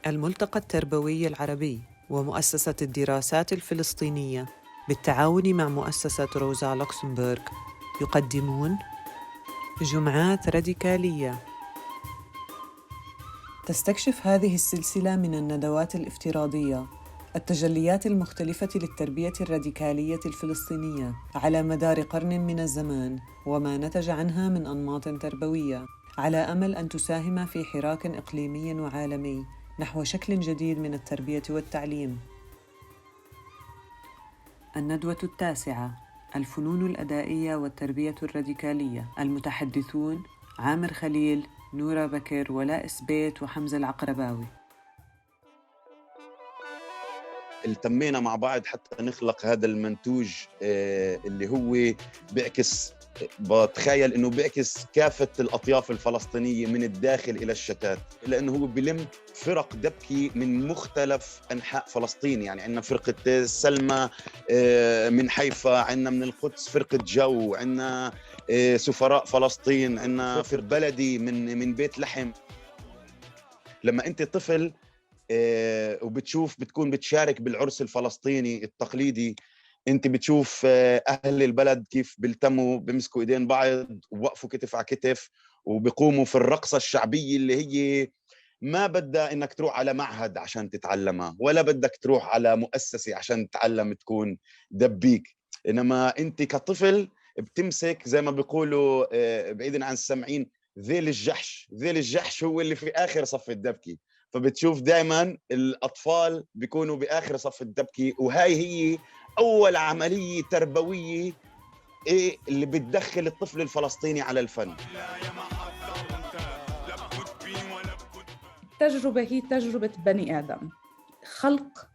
الملتقى التربوي العربي ومؤسسة الدراسات الفلسطينية بالتعاون مع مؤسسة روزا لوكسمبورغ يقدمون جمعات راديكالية. تستكشف هذه السلسلة من الندوات الافتراضية التجليات المختلفة للتربية الراديكالية الفلسطينية على مدار قرن من الزمان وما نتج عنها من أنماط تربوية، على أمل أن تساهم في حراك إقليمي وعالمي نحو شكل جديد من التربية والتعليم. الندوة 9: الفنون الأدائية والتربية الراديكالية. المتحدثون عامر خليل، نورا بكر، ولاء سبيت، وحمزة العقرباوي. التمينا مع بعض حتى نخلق هذا المنتوج اللي هو بيعكس، بتخيل انه بيعكس كافة الاطياف الفلسطينية من الداخل الى الشتات، لانه هو بلم فرق دبكة من مختلف انحاء فلسطين. يعني عندنا فرقة سلمى من حيفا، عندنا من القدس فرقة جو، عندنا سفراء فلسطين، عندنا فرقة بلدي من بيت لحم. لما انت طفل وبتشوف بتكون بتشارك بالعرس الفلسطيني التقليدي، انت بتشوف اهل البلد كيف بيلتموا بيمسكوا ايدين بعض ووقفوا كتف على كتف وبيقوموا في الرقصة الشعبية اللي هي ما بدها انك تروح على معهد عشان تتعلمها، ولا بدك تروح على مؤسسة عشان تتعلم تكون دبيك. انما انت كطفل بتمسك زي ما بيقولوا بعيدا عن السامعين ذيل الجحش هو اللي في اخر صف الدبكة. فبتشوف دائما الأطفال بيكونوا بآخر صف الدبكة، وهاي هي أول عملية تربوية اللي بتدخل الطفل الفلسطيني على الفن. التجربة هي تجربة بني آدم، خلق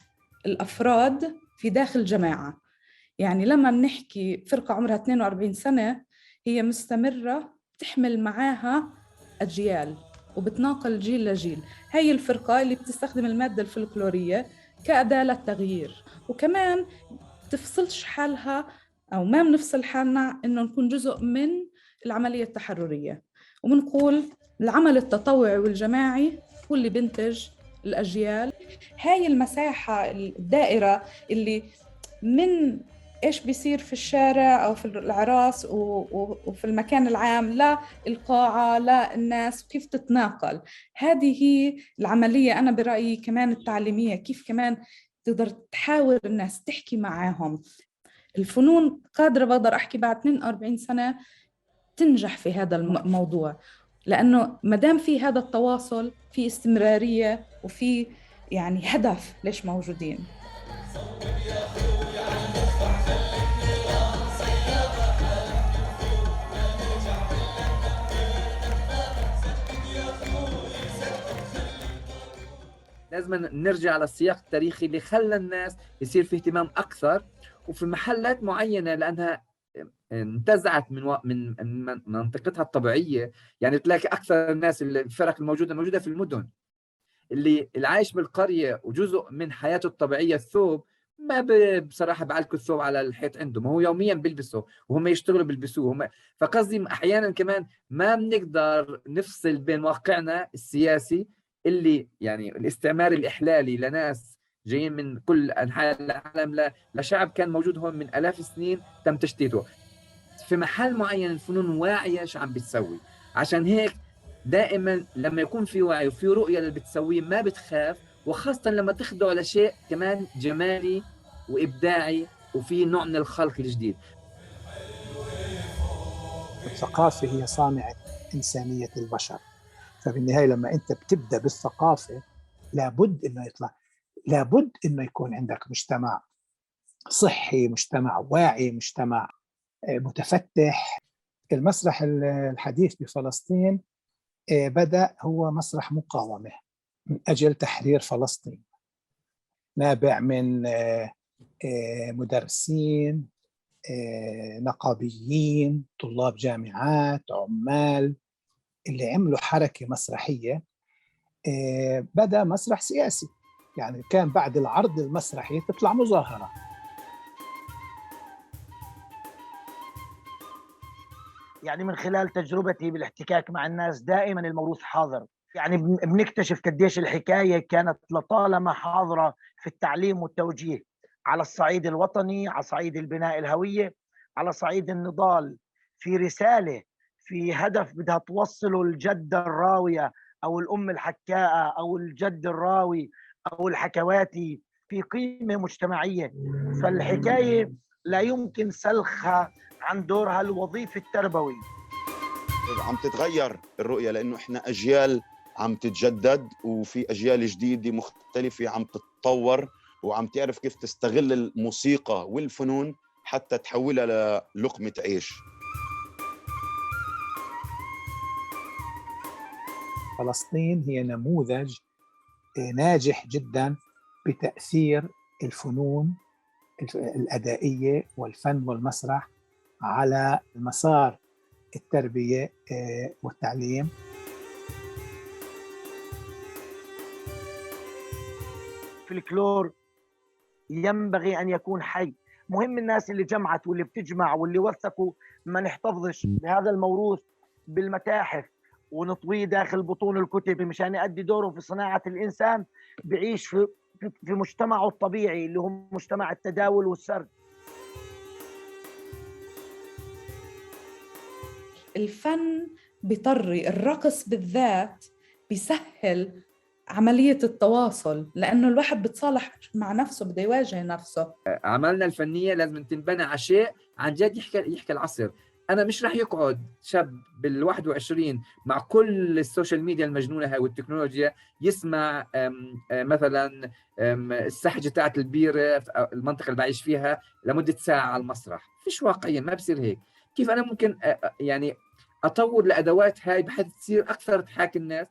الأفراد في داخل جماعة. يعني لما بنحكي فرقة عمرها 42 سنة هي مستمرة، تحمل معاها أجيال وبتناقل جيل لجيل. هي الفرقة اللي بتستخدم المادة الفلكلورية كأداة للتغيير، وكمان تفصلش حالها أو ما بنفصل حالنا إنه نكون جزء من العملية التحررية. وبنقول العمل التطوعي والجماعي هو اللي بنتج الأجيال. هاي المساحة الدائرة اللي من إيش بيصير في الشارع أو في الأعراس وفي المكان العام لا القاعة لا الناس كيف تتناقل، هذه هي العملية أنا برأيي كمان التعليمية، كيف كمان تقدر تحاور الناس تحكي معاهم. الفنون قادرة بقدر أحكي بعد 42 سنة تنجح في هذا الموضوع، لأنه مدام في هذا التواصل في استمرارية وفي يعني هدف ليش موجودين. لازم نرجع على السياق التاريخي اللي خلى الناس يصير في اهتمام أكثر وفي محلات معينة، لأنها انتزعت من منطقتها الطبيعية. يعني تلاقي أكثر الناس الفرق الموجودة في المدن، اللي عايش بالقرية وجزء من حياته الطبيعية الثوب، ما بصراحة بعلقوا الثوب على الحيط عندهم، هو يوميا بيلبسوا وهم يشتغلوا بيلبسوه هم. فقصدي أحيانا كمان ما بنقدر نفصل بين واقعنا السياسي اللي يعني الاستعمار الإحلالي لناس جايين من كل أنحاء العالم لشعب كان موجود هون من آلاف السنين تم تشتيته في محل معين. الفنون واعية شو عم بتسوي، عشان هيك دائما لما يكون في وعي وفي رؤية اللي بتسويه ما بتخاف، وخاصة لما تخضع لشيء كمان جمالي وإبداعي وفي نوع من الخلق الجديد. الثقافة هي صانع إنسانية البشر، فبالنهاية لما أنت بتبدأ بالثقافة لابد إنه يكون عندك مجتمع صحي، مجتمع واعي، مجتمع متفتح. المسرح الحديث بفلسطين بدأ هو مسرح مقاومة من أجل تحرير فلسطين، نابع من مدرسين، نقابيين، طلاب جامعات، عمال، اللي عملوا حركة مسرحية. بدأ مسرح سياسي، يعني كان بعد العرض المسرحي تطلع مظاهرة. يعني من خلال تجربتي بالاحتكاك مع الناس دائما الموروث حاضر. يعني بنكتشف قديش الحكاية كانت لطالما حاضرة في التعليم والتوجيه على الصعيد الوطني، على صعيد البناء الهوية، على صعيد النضال، في رسالة، في هدف بدها توصله الجدة الراوية أو الأم الحكاءة أو الجد الراوي أو الحكواتي، في قيمة مجتمعية. فالحكاية لا يمكن سلخها عن دورها الوظيفي التربوي. عم تتغير الرؤية لأنه إحنا أجيال عم تتجدد، وفي أجيال جديدة مختلفة عم تتطور وعم تعرف كيف تستغل الموسيقى والفنون حتى تحولها للقمة عيش. فلسطين هي نموذج ناجح جدا بتأثير الفنون الأدائية والفن والمسرح على مسار التربية والتعليم. الفلكلور ينبغي أن يكون حي. مهم الناس اللي جمعت واللي بتجمع واللي وثقوا ما نحتفظش بهذا الموروث بالمتاحف ونطويه داخل بطون الكتب مشان يؤدي دوره في صناعة الإنسان بعيش في مجتمعه الطبيعي اللي هو مجتمع التداول والسرد. الفن بيطري، الرقص بالذات بيسهل عملية التواصل، لأنه الواحد بتصالح مع نفسه، بده يواجه نفسه. أعمالنا الفنية لازم تنبنى على شيء عن جد يحكي العصر. أنا مش راح يقعد شاب بال21 مع كل السوشيال ميديا المجنونة هاي والتكنولوجيا يسمع مثلا السحجة تاعت البيرة في المنطقة اللي بعيش فيها لمدة ساعة على المسرح. فيش واقعيا، ما بصير هيك. كيف أنا ممكن يعني أطور الأدوات هاي بحيث تصير أكثر تحاكي الناس